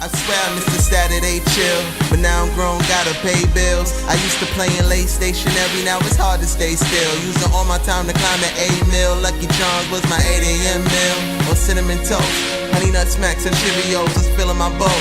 I swear I missed the Saturday chill, but now I'm grown, gotta pay bills. I used to play in late stationery, now it's hard to stay still. Using all my time to climb the A-mill. Lucky Charms was my 8 a.m. meal. Or cinnamon toast, honey nut smacks and Cheerios was filling my bowl.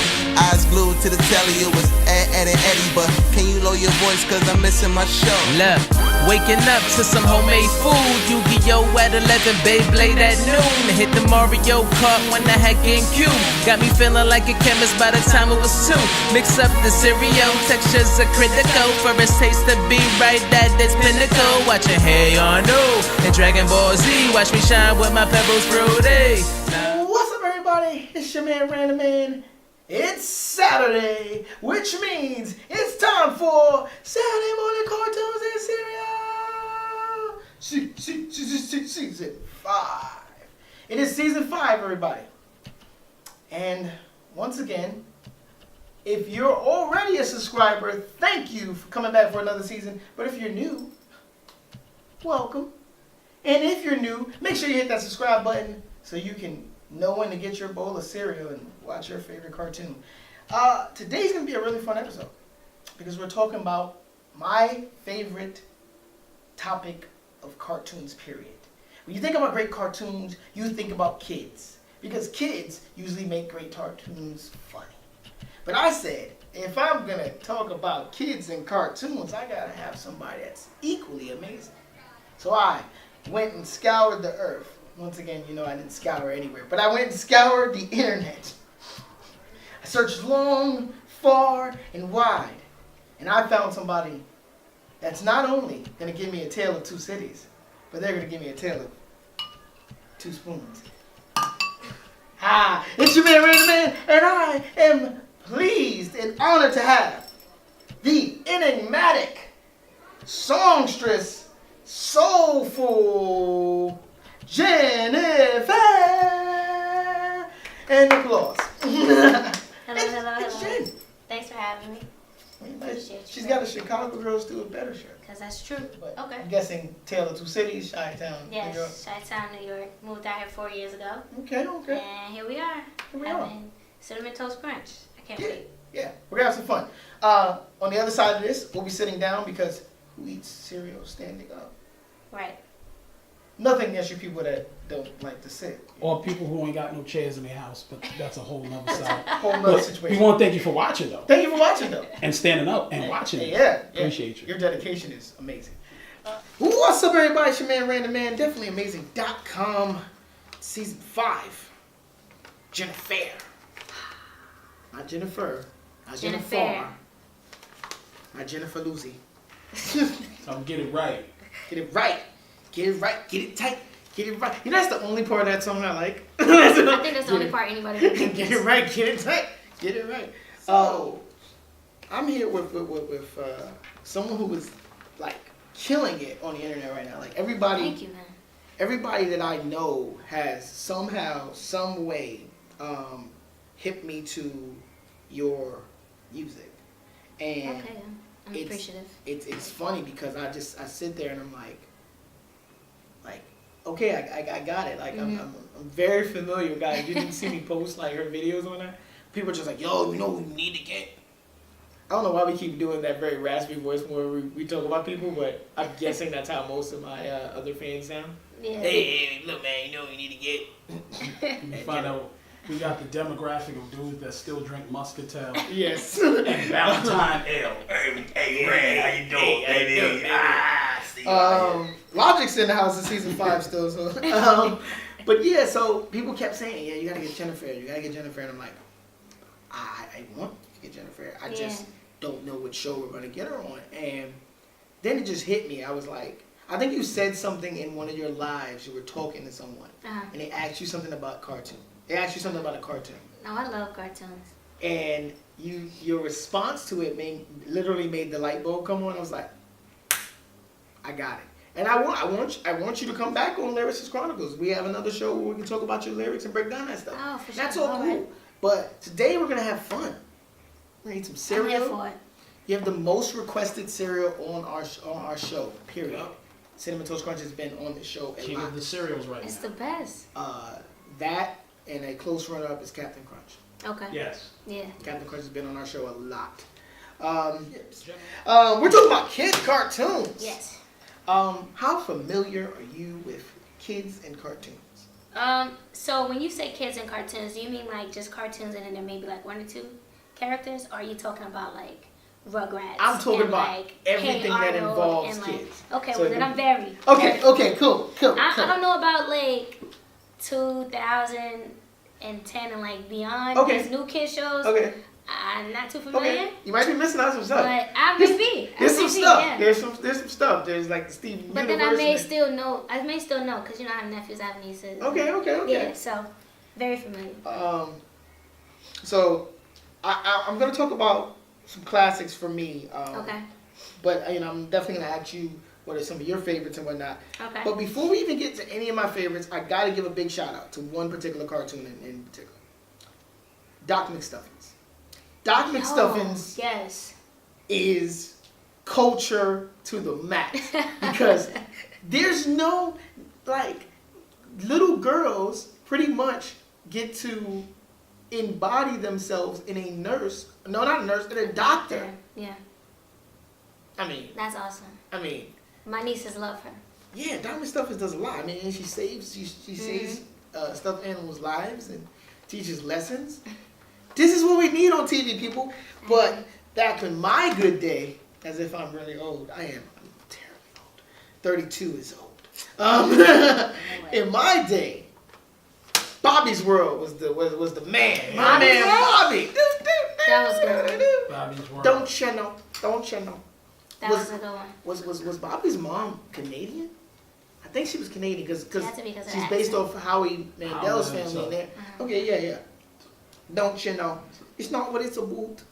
Eyes glued to the telly, it was Ed and Eddie. But can you lower your voice, cause I'm missing my show. Look, waking up to some homemade food. Yu-Gi-Oh! At 11, Beyblade at noon. Hit the Mario Kart when I had GameCube. Got me feeling like a chemist by the time it was 2. Mix up the cereal, textures are critical. For its taste to be right at its pinnacle. Watching Hey Arnold and Dragon Ball Z. Watch me shine with my Pebbles Fruity. What's up, everybody? It's your man, Random Man. It's Saturday, which means it's time for Saturday Morning Cartoons and Cereal. Season 5. It is season 5, everybody. And once again, if you're already a subscriber, thank you for coming back for another season. But if you're new, welcome. And if you're new, make sure you hit that subscribe button so you can know when to get your bowl of cereal and watch your favorite cartoon. Today's going to be a really fun episode because we're talking about my favorite topic of cartoons, period. When you think about great cartoons, you think about kids because kids usually make great cartoons funny. But I said, if I'm going to talk about kids and cartoons, I got to have somebody that's equally amazing. So I went and scoured the earth. Once again, you know I didn't scour anywhere, but I went and scoured the internet. I searched long, far, and wide, and I found somebody that's not only going to give me a tale of two cities, but they're going to give me a tale of two spoons. Hi, it's your man, Random Man, and I am pleased and honored to have the enigmatic, songstress, soulful Jennifair! And applause. Hello. It's Jen. Thanks for having me. She's got a Chicago Girls Do It Better shirt. Because that's true. But Okay. I'm guessing Tale of Two Cities, Chi-Town, New York. Yes, Chi-Town, New York. Moved out here 4 years ago. Okay. And here we are. Having Cinnamon Toast Crunch. I can't wait. Yeah, we're going to have some fun. On the other side of this, we'll be sitting down because who eats cereal standing up? Right. Nothing against you people that don't like to sit. Or people who ain't got no chairs in their house, but that's a whole nother side. Whole nother situation. We want to thank you for watching, though. Thank you for watching, though. And standing up and watching it. Yeah. Appreciate you. Your dedication is amazing. What's up, everybody? It's your man, Random Man. Definitely amazing.com. Season 5. Jennifair. Not Jennifer. Not Jennifer. Not Jennifer Lucy. So get it right. Get it right. Get it right. Get it tight. Get it right. You know, that's the only part of that song I like. I think that's the only part anybody can do. Get it right. Get it tight. Get it right. So, I'm here with someone who is like killing it on the internet right now. Like everybody. Thank you, man. Everybody that I know has somehow, some way, hit me to your music, and Okay, I'm appreciative. It's funny because I sit there and I'm like, okay, I got it. Like I'm very familiar, guys. You didn't see me post like her videos on that. People are just like, yo, you know what we need to get. I don't know why we keep doing that very raspy voice when we talk about people, but I'm guessing that's how most of my other fans sound. Yeah. Hey, look, man, you know what we need to get. We find out we got the demographic of dudes that still drink muscatel Yes. and Valentine Ale. Hey, Red, how you doing, baby? Logic's in the house in season 5 still, so. But yeah, so people kept saying, yeah, you gotta get Jennifair, and I'm like, I want to get Jennifair. I just don't know what show we're gonna get her on. And then it just hit me. I was like, I think you said something in one of your lives. You were talking to someone, and they asked you something about cartoon. They asked you something about a cartoon. No, I love cartoons. And your response to it literally made the light bulb come on. I was like, I got it. And I want you to come back on Lyricist Chronicles. We have another show where we can talk about your lyrics and break down that stuff. Oh, for sure. That's all cool. Right. But today we're gonna have fun. We're gonna eat some cereal. I'm here for it. You have the most requested cereal on our show. Period. Cinnamon Toast Crunch has been on the show. King of the cereals right It's now. the best. That and a close runner-up is Captain Crunch. Okay. Yes. Yeah. Captain Crunch has been on our show a lot. We're talking about kid cartoons. Yes. How familiar are you with kids and cartoons? So when you say kids and cartoons, do you mean like just cartoons and then there may be like 1 or 2 characters, or are you talking about like Rugrats? I'm talking and, about like, everything Hey that Arnold involves and, like, kids. Okay, So well if then you- I'm very. Okay, cool. I don't know about like 2010 and like beyond. Okay. These new kid shows. Okay. I'm not too familiar. Okay. You might be missing out some stuff. But I There's- may be. There's some stuff. Yeah. There's some stuff. There's like the Steve But Universe. then I may and- still know. Because you know I have nephews, I have nieces. Okay. Yeah. So very familiar. So I'm gonna talk about some classics for me. Okay. But I'm definitely gonna ask you what are some of your favorites and whatnot. Okay. But before we even get to any of my favorites, I gotta give a big shout out to one particular cartoon in particular. Doc McStuffins. Doc McStuffins Yes. is culture to the max because there's no like little girls pretty much get to embody themselves in a nurse. No, not a nurse, in a doctor. Yeah. I mean, That's awesome. my nieces love her. yeah, Doc McStuffins does a lot. I mean, and she saves stuffed animals' lives and teaches lessons. This is what we need on TV, people. But back in my good day, as if I'm really old, I'm terribly old. 32 is old. In my day, Bobby's World was the man. My Bobby's man World? Bobby. That was good. Bobby's World. Don't you know? That was a good one. Was Bobby's mom Canadian? I think she was Canadian because It had to be 'cause of she's her based accent. off Howie Mandel's Howie, family so- in there. Okay, yeah. Don't you know? It's not what it's about,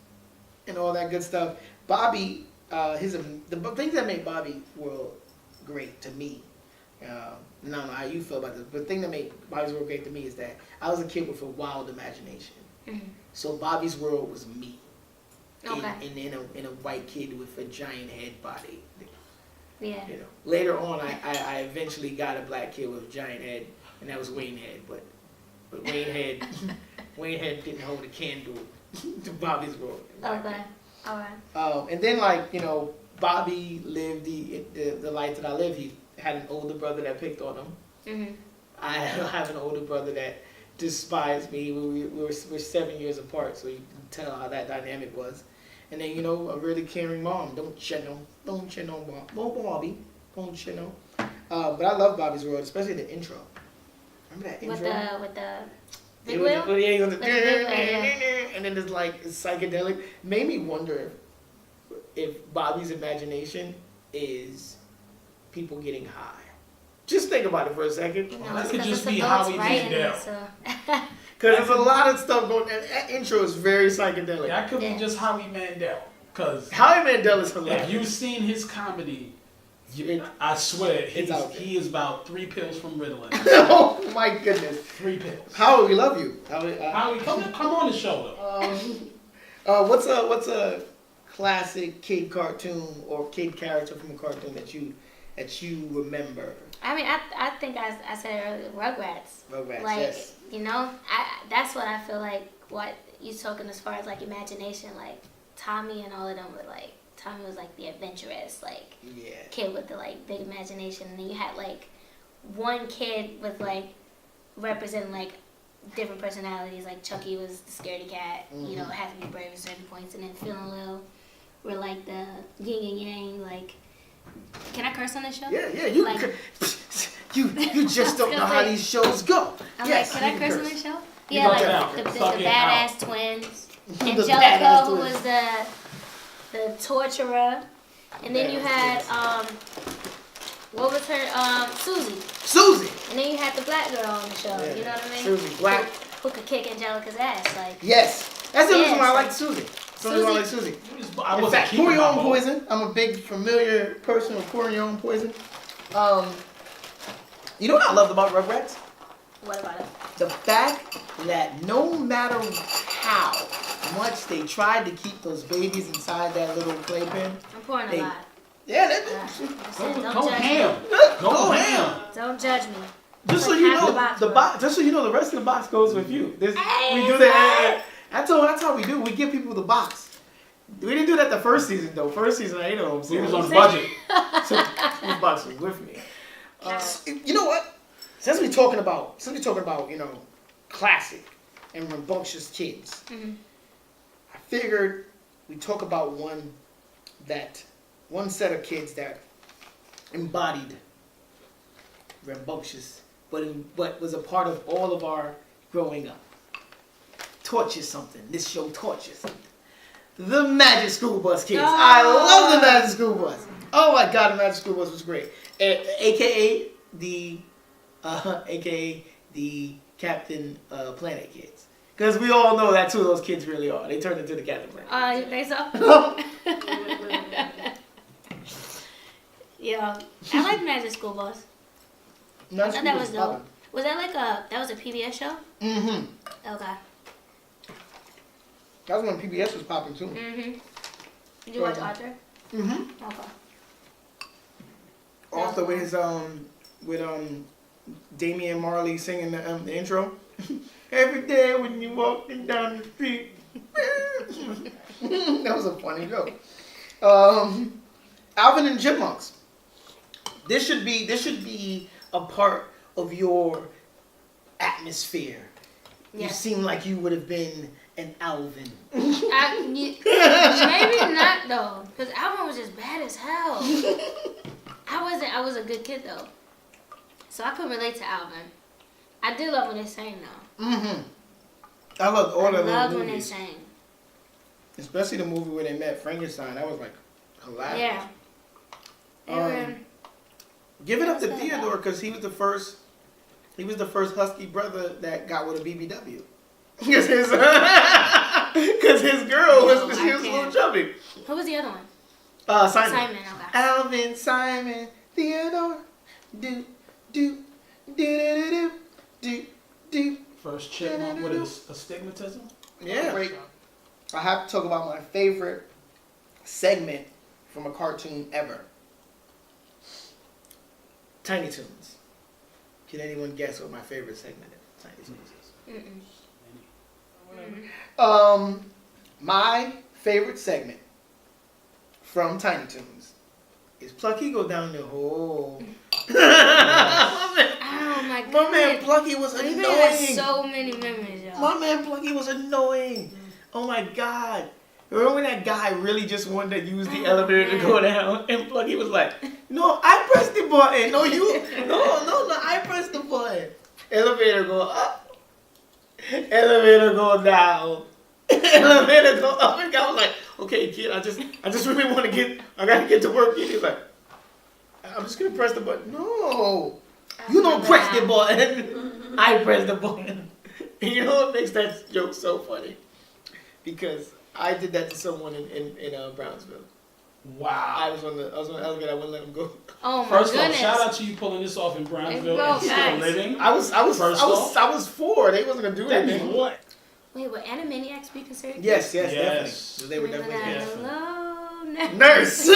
and all that good stuff. Bobby, the things that made Bobby World great to me. I don't know how you feel about this, but the thing that made Bobby's World great to me is that I was a kid with a wild imagination. So Bobby's World was me. Okay. In a white kid with a giant head body. Yeah. Later on, I eventually got a black kid with a giant head, and that was Wayne Head. But Wayne Head didn't hold a candle to Bobby's World. Okay. All right. And then Bobby lived the life that I live. He had an older brother that picked on him. I have an older brother that despised me. We're 7 years apart, so you can tell how that dynamic was. And then a really caring mom. Don't you know, Bobby? Don't you know? But I love Bobby's World, especially the intro. Remember that intro? With the It big was- wheel? yeah, it was With the big wheel, yeah. and then it's psychedelic. Made me wonder if Bobby's imagination is people getting high. Just think about it for a second. That could just be Howie Mandel. Because there's a lot of stuff going on. That intro is very psychedelic. That could be just Howie Mandel. Because Howie Mandel is hilarious. if you've seen his comedy, I swear, out there. he is about 3 pills from Ritalin. Oh my goodness. 3 pills. Howie, we love you. Howie, come on the show, though. What's a classic kid cartoon or kid character from a cartoon that you remember? I mean, I think I said earlier, Rugrats. Rugrats, like, yes. That's what I feel like. What you talking as far as like imagination, like Tommy and all of them were like. Tommy was like the adventurous, like kid with the like big imagination, and then you had like one kid with like representing like different personalities. Like Chucky was the scaredy cat, had to be brave at certain points, and then Phil and Lil were like the yin and yang, like. Can I curse on this show? Yeah, you you just don't know how these shows go. I'm yes, like, can I curse on this show? You Yeah, got like it the out. badass twins. The Angelica, badass who twins. was the torturer. And then you had what was her Susie. And then you had the black girl on the show. Yeah. You know what I mean? Susie, black. Who could kick Angelica's ass? Like Yes, that's the reason why I Yes. like Susie. That's the reason why I like Susie. I In wasn't fact, keeping my Corione vote. poison. I'm a big familiar person with Corione poison. You know what I loved about Rugrats? what about it? The fact that no matter how much they tried to keep those babies inside that little playpen, I'm pouring a Hey. lot. yeah, Don't Go judge ham. me. Go ham. Don't judge me. just so Like you half know, the box the goes. box. Just so you know, the rest of the box goes with you. Hey, We do it's that. That's how we do. We give people the box. We didn't do that the first season though. First season, I know. We was on budget. So the box was with me. You know what? Since we talking about classic and rambunctious kids, I figured we talk about one set of kids that embodied rambunctious, but was a part of all of our growing up. Taught you something. This show taught you something. The Magic School Bus kids. I love the Magic School Bus. Oh my God, the Magic School Bus was great. AKA the Captain Planet kids. Because we all know that's who those kids really are. They turned into the Captain Planet. You think so? Yeah, I like Magic School Bus. I thought that was dope. Was that that was a PBS show? Mm-hmm. Okay. That was when PBS was popping too. Mm-hmm. Did you watch Arthur? Mm-hmm. Okay. Arthur with his Damian Marley singing the intro. Every day when you walking down the street. That was a funny joke. Alvin and Chipmunks. This should be a part of your atmosphere. You seem like you would have been an Alvin. Maybe not though, because Alvin was just bad as hell. I was a good kid though, so I could relate to Alvin. I did love when they sang though. Mm-hmm. I loved all the little loved movies. when they sang. Especially the movie where they met Frankenstein. That was like hilarious. Yeah. Give it up to Theodore because he was the first husky brother that got with a BBW. Because his girl was a little chubby. Who was the other one? Simon. Simon, okay. Alvin, Simon, Theodore, do. First chipmunk with astigmatism. Yeah. I have to talk about my favorite segment from a cartoon ever. Tiny Toons. Can anyone guess what my favorite segment of Tiny Toons is? My favorite segment from Tiny Toons is Plucky go down the hole. Oh my God. My man Plucky was annoying. Had so many memories, y'all. My man Plucky was annoying. Oh my God. Remember when that guy really just wanted to use the elevator to go down and Plucky was like, no, I pressed the button. No, I pressed the button. Elevator go up. Elevator go down. Elevator go up. And I was like, okay, kid, I just really want to I got to get to work. And he's like, I'm just going to press the button. No, you don't press the button. I press the button. And you know what makes that joke so funny? Because I did that to someone in Brownsville. Wow. I was on the elevator. I wouldn't let him go. Oh my First goodness. off, shout out to you pulling this off in Brownsville and still Guys. living. I was 4. They wasn't gonna do That anything. means what? Wait, would Animaniacs be considered? Yes, Yes. definitely. They were definitely Hello, nurse.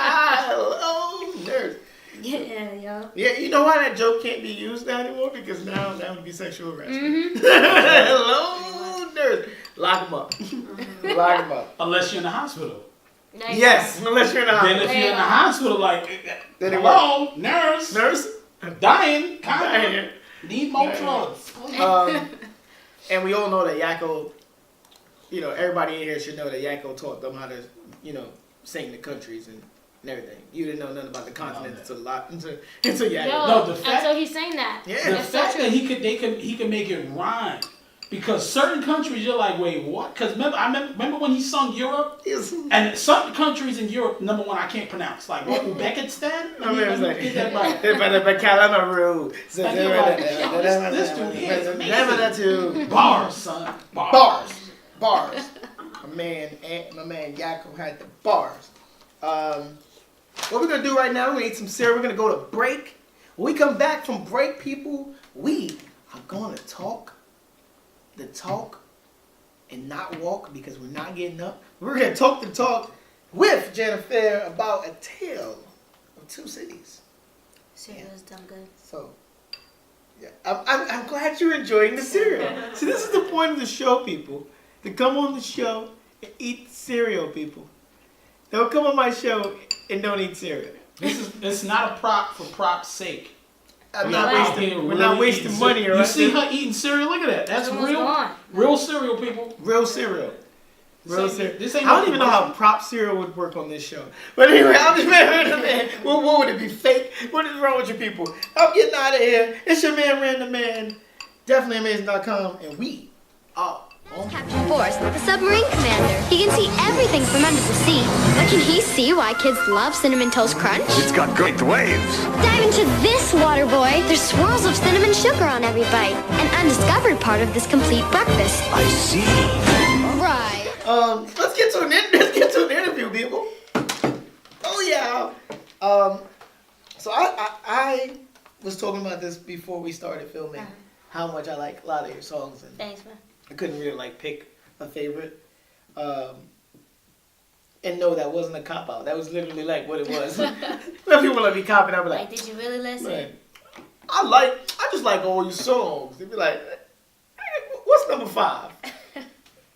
Hello, nurse. Yeah, yo. Yeah, you know why that joke can't be used now anymore? Because now that would be sexual harassment. Mm-hmm. Hello, nurse. Lock them up. Lock them up. Unless you're in the hospital. Yes, unless you're in the Then hospital. if you're in the hospital, like, Then it hello, nurse, Nurse? dying, Dying. need more drugs. And we all know that Yakko, everybody in here should know that Yakko taught them how to, sing the countries and everything. You didn't know nothing about the continent until Yakko. Yo, No, the fact- until he's saying that. Yeah. The That's fact so that true. he could make it rhyme. Because certain countries, you're like, wait, what? Because remember when he sung Europe? And some countries in Europe, number one, I can't pronounce. Like, what, Uzbekistan? I mean, it was like, Get that right. This dude here is amazing. Bars, son. Bars. My man Yakko had the bars. What we're gonna do right now, we're gonna eat some cereal. We're gonna go to break. When we come back from break, people, we are gonna talk the talk and not walk because we're not getting up. We're gonna talk the talk with Jennifair about a tale of two cities. Cereal is dumb good. So I'm glad you're enjoying the cereal. See, this is the point of the show, people. To come on the show and eat cereal, people. Don't come on my show and don't eat cereal. It's not a prop for prop's sake. We're not wasting money, right? You see her eating cereal? Look at that. That's real cereal, people. Real cereal. This ain't I don't even know how prop cereal would work on this show. But anyway, I'm just man. What would it be? Fake? What is wrong with you people? I'm getting out of here. It's your man, Random Man. DefinitelyAmazing.com. And we are on Captain Force, the submarine commander. He can see everything from under the sea. But can he see why kids love Cinnamon Toast Crunch? It's got great waves. Dive into this, water boy. There's swirls of cinnamon sugar on every bite. An undiscovered part of this complete breakfast. I see. Right. Let's get to an interview, people. Oh yeah. So I was talking about this before we started filming. How much I like a lot of your songs, and Thanks, man. I couldn't really pick a favorite. And no, that wasn't a cop out. That was literally what it was. When people let me cop it, I'd be like, Did you really listen? man, I just like all your songs. They'd be like, hey, what's number 5?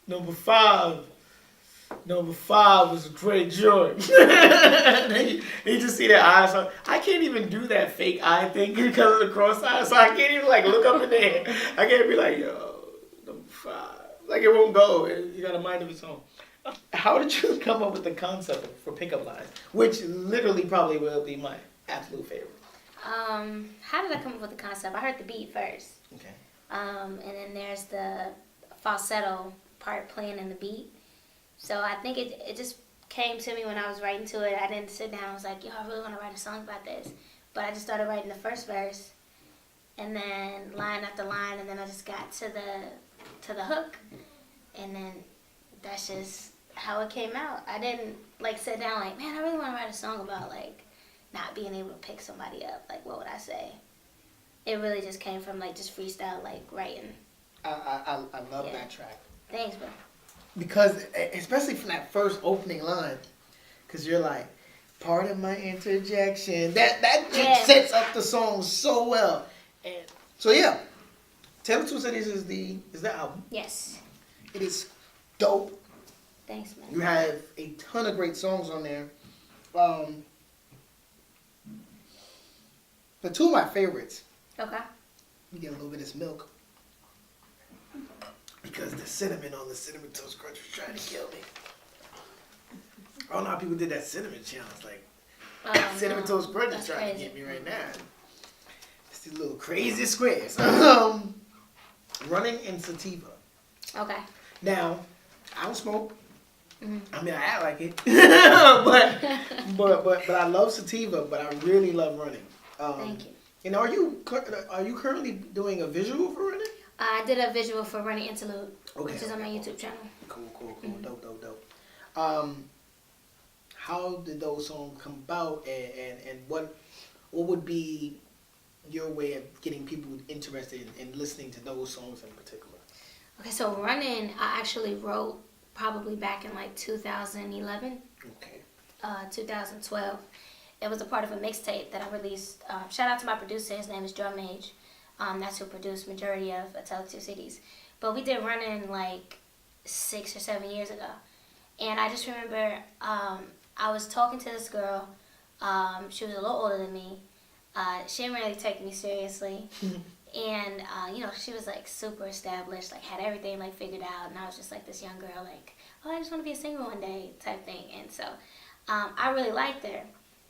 Number five was a great joint. You just see their eyes. So I can't even do that fake eye thing because of the cross eye. So I can't even look up in there. I can't be like, yo, number 5. It won't go. You got to mind of its own. How did you come up with the concept for pickup lines? Which literally probably will be my absolute favorite. How did I come up with the concept? I heard the beat first. Okay. And then there's the falsetto part playing in the beat. So I think it just came to me when I was writing to it. I didn't sit down. I was like, yo, I really want to write a song about this. But I just started writing the first verse, and then line after line, and then I just got to the hook, and then that's just how it came out. I didn't sit down man, I really want to write a song about not being able to pick somebody up. What would I say? It really just came from just freestyle writing. I love that track. Thanks, bro. Because, especially from that first opening line, because you're like, pardon my interjection. That just sets up the song so well. And so yeah, Tale of Two Cities is the album. Yes. It is dope. Thanks, man. You have a ton of great songs on there. The two of my favorites. Okay. You get a little bit of this milk. Because the cinnamon on the Cinnamon Toast Crunch was trying to kill me. I don't know how people did that cinnamon challenge. Cinnamon Toast Crunch is trying to get me right now. It's these little crazy squares. Running in Sativa. Okay. Now, I don't smoke. Mm-hmm. I mean, I act like it. but I love Sativa, but I really love running. Thank you. And are you currently doing a visual for running? I did a visual for Running Interlude, which is on my YouTube channel. Cool. Mm-hmm. Dope. How did those songs come about, and what would be your way of getting people interested in listening to those songs in particular? Okay, so Running, I actually wrote probably back in 2011. Okay. 2012. It was a part of a mixtape that I released. Shout out to my producer. His name is Drum Mage. That's who produced majority of A Tale of Two Cities. But we did Running 6 or 7 years ago. And I just remember I was talking to this girl. She was a little older than me. She didn't really take me seriously. And, she was super established, had everything figured out. And I was just this young girl, oh, I just want to be a singer one day type thing. And so I really liked her.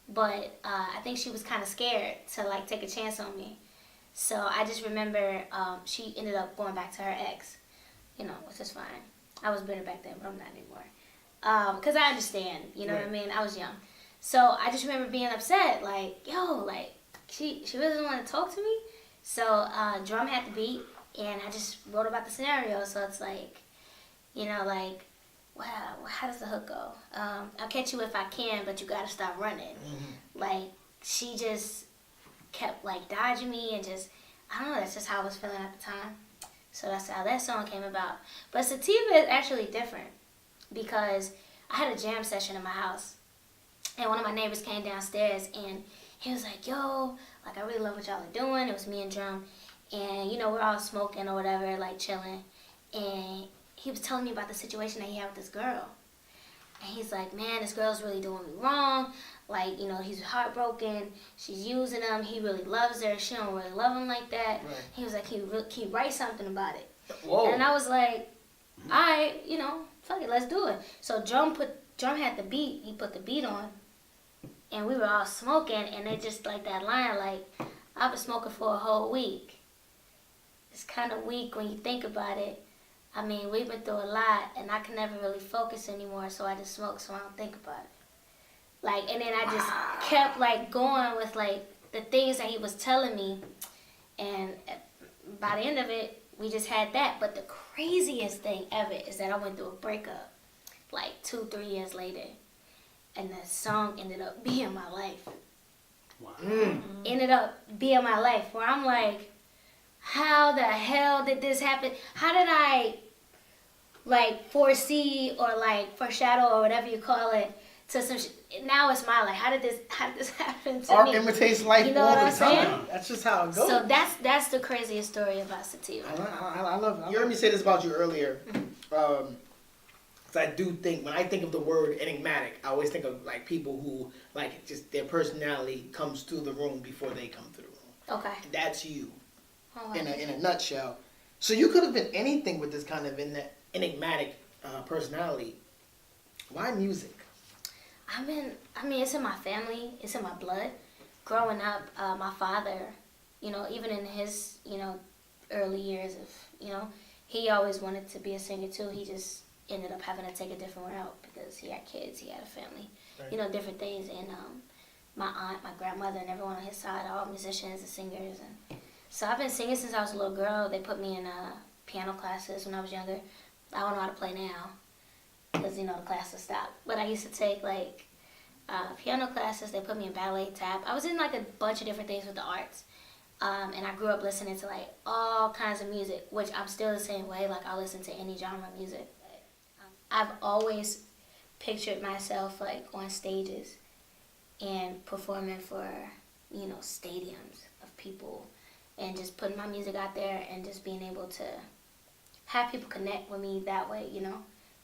But I think she was kind of scared to take a chance on me. So I just remember she ended up going back to her ex, which is fine. I was bitter back then, but I'm not anymore. Because I understand, you know what I mean? I was young. So I just remember being upset, she really doesn't want to talk to me. So Drum had the beat, and I just wrote about the scenario. So it's wow, how does the hook go? I'll catch you if I can, but you gotta stop running. Mm-hmm. She just kept dodging me and just, I don't know, that's just how I was feeling at the time. So that's how that song came about. But Sativa is actually different because I had a jam session in my house, and one of my neighbors came downstairs and he was like, yo, I really love what y'all are doing. It was me and Drum. and you know we're all smoking or whatever, like chilling, and he was telling me about the situation that he had with this girl, and he's like, man, this girl's really doing me wrong. Like, you know, he's heartbroken. She's using him. He really loves her. She don't really love him like that. Right. He was like, can you write something about it? Whoa. And I was like, all right, you know, fuck it, let's do it. So Drum had the beat. He put the beat on, and we were all smoking, and they just like that line, like, I've been smoking for a whole week. It's kind of weak when you think about it. I mean, we've been through a lot, and I can never really focus anymore, so I just smoke so I don't think about it. Like, and then I just kept, like, going with, like, the things that he was telling me, and by the end of it, we just had that. But the craziest thing ever is that I went through a breakup, like, 2-3 years later, and the song ended up being my life. Wow. Ended up being my life, where I'm like, how the hell did this happen? How did I, like, foresee or, like, foreshadow or whatever you call it to some now it's my life. How did this happen to me? Art imitates life, you know all the time. That's just how it goes. So that's the craziest story about Sativa. I love it. You heard me say this about you earlier. Because I do think, when I think of the word enigmatic, I always think of, like, people who, like, just their personality comes through the room before they come through the room. Okay. That's you. Oh, in a nutshell. So you could have been anything with this kind of enigmatic personality. Why music? I mean, it's in my family. It's in my blood. Growing up, my father, you know, even in his, you know, early years of, you know, he always wanted to be a singer too. He just ended up having to take a different route because he had kids, he had a family, right. You know, different things. And my aunt, my grandmother, and everyone on his side are all musicians and singers. And so I've been singing since I was a little girl. They put me in piano classes when I was younger. I don't know how to play now because, you know, the classes stopped. But I used to take, like, piano classes. They put me in ballet, tap. I was in, like, a bunch of different things with the arts. And I grew up listening to, like, all kinds of music, which I'm still the same way. Like, I'll listen to any genre of music. I've always pictured myself, like, on stages and performing for, you know, stadiums of people and just putting my music out there and just being able to have people connect with me that way, you know.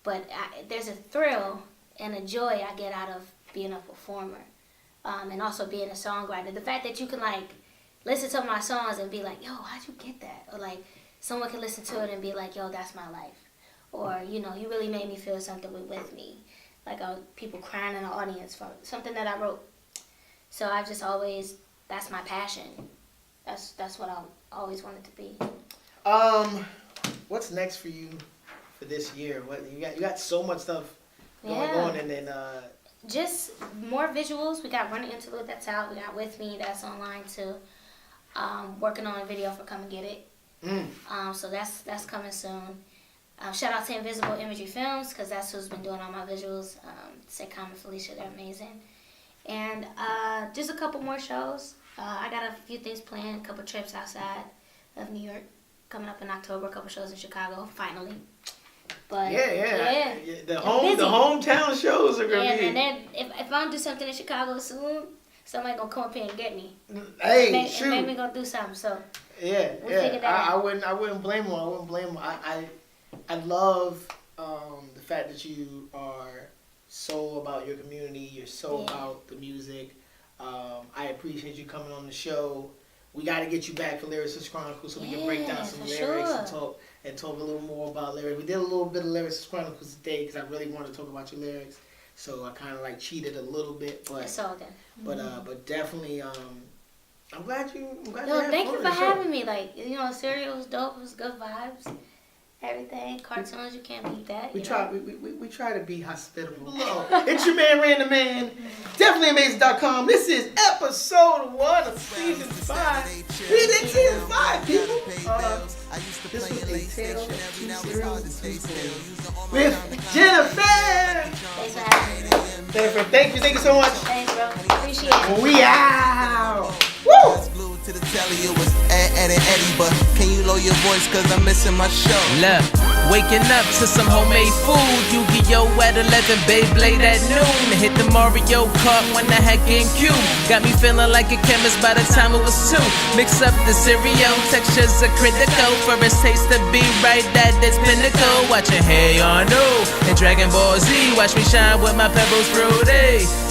But there's a thrill and a joy I get out of being a performer, and also being a songwriter. The fact that you can, like, listen to my songs and be like, yo, how'd you get that? Or, like, someone can listen to it and be like, yo, that's my life. Or, you know, you really made me feel something with me. Like, people crying in the audience for something that I wrote. So I've just always, that's my passion. That's what I always wanted to be. What's next for you for this year? What you got so much stuff going on, and then just more visuals. We got Running Interlude that's out. We got With Me that's online too. Working on a video for Come and Get It. So that's coming soon. Shout out to Invisible Imagery Films because that's who's been doing all my visuals. Sitcom and Felicia, they're amazing. And just a couple more shows. I got a few things planned, a couple trips outside of New York coming up in October, a couple shows in Chicago, finally. But yeah. The hometown shows are gonna be. And then if I don't do something in Chicago soon, somebody gonna come up here and get me. Hey, shoot. And maybe go do something. So I wouldn't blame them. I love the fact that you are so about your community. You're so about the music. I appreciate you coming on the show. We got to get you back for Lyricist Chronicles so we can break down some lyrics and talk a little more about lyrics. We did a little bit of Lyricist Chronicles today because I really wanted to talk about your lyrics. So I kind of like cheated a little bit, but it's all good. But definitely, I'm glad you. Thank you for having me. Like, you know, Serial was dope. It was good vibes. Everything, cartoons, you can't beat that. We try to be hospitable. It's your man, Random Man. DefinitelyAmazing.com. This is episode 1 of season 5. We did season 5, people. This was a tale of 2 serials with Jennifair. Thanks for having me. Jennifer, thank you so much. Thanks, bro. Appreciate it. We out. Woo! To the telly, it was Eddie, but can you lower your voice cause I'm missing my show? Look, waking up to some homemade food, Mario at 11, Beyblade at noon. Hit the Mario Kart when I had GameCube. Got me feeling like a chemist by the time it was 2. Mix up the cereal, textures are critical. For its taste to be right at its pinnacle. Watching Hey Arnold and Dragon Ball Z. Watch me shine with my pebbles fruity.